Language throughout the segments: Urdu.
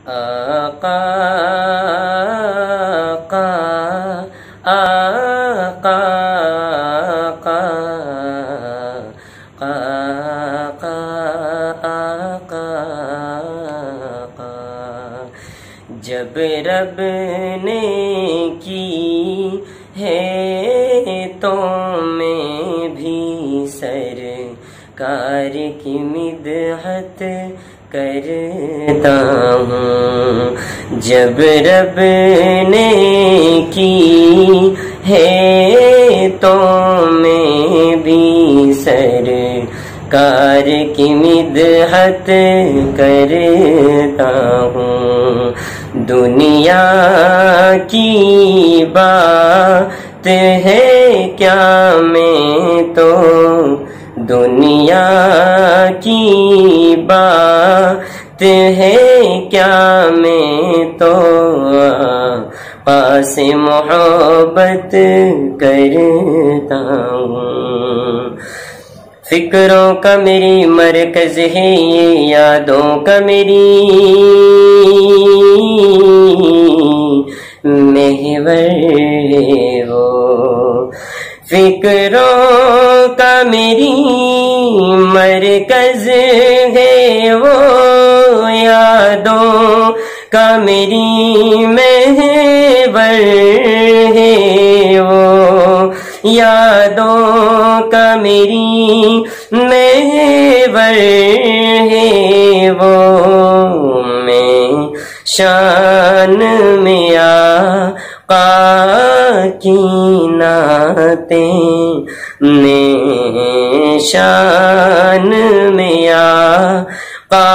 آقا آقا آقا آقا آقا آقا جب رب نے کی ہے تو میں بھی سرکار کی مدحت کرتا ہوں. جب رب نے کی ہے تو میں بھی سرکار کی مدحت کرتا ہوں. دنیا کی بات ہے کیا میں تو دنیا کی بات ہے کیا میں تو پاس محبت کرتا ہوں. فکروں کا میری مرکز ہے یہ یادوں کا میری محور ہے وہ. فکروں کا میری مرکز ہے وہ یادوں کا میری محور ہے وہ. یادوں کا میری محور ہے وہ. میں شان میں آقا کی نعتیں میں شان میں آقا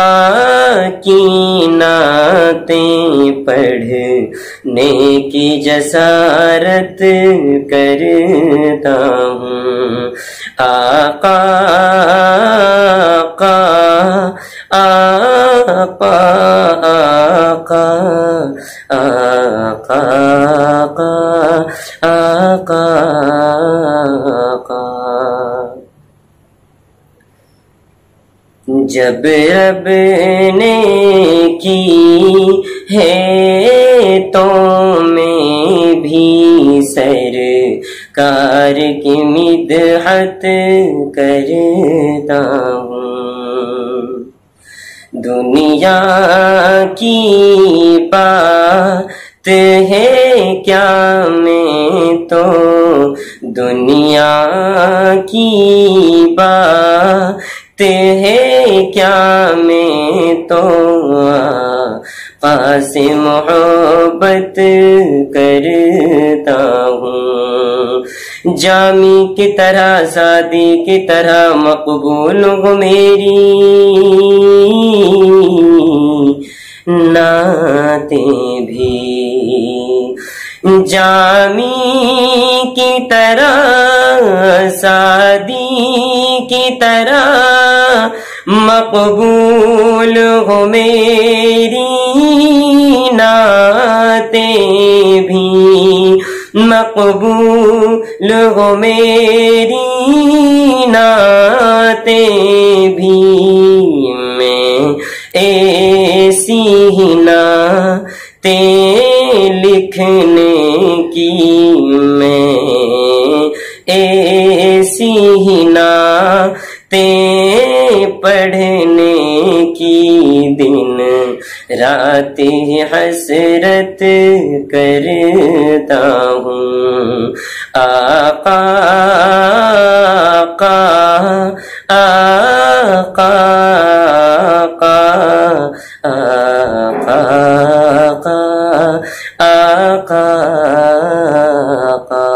کی نعتیں پڑھنے کی جسارت کرتا ہوں. آقا آقا آقا آقا آقا آقا آقا. جب رب نے کی ہے تو میں بھی سرکار کی مدحت کرتا ہوں. دنیا کی بات ہے کیا میں تو دنیا کی بات ہے کیا میں تو پاس محبت کرتا ہوں. جامی کی طرح سادی کی طرح مقبول ہو میری نعتیں بھی. جامی کی طرح سادی کی طرح مقبول ہو میری نعتیں بھی. مقبول ہو میری نعتیں بھی. میں ایسی ہی نعتیں لکھنے کی میں ایسی ہی نعتیں پڑھنے کی دن رات حسرت کرتا ہوں. آقا آقا آقا آقا آقا آقا آقا.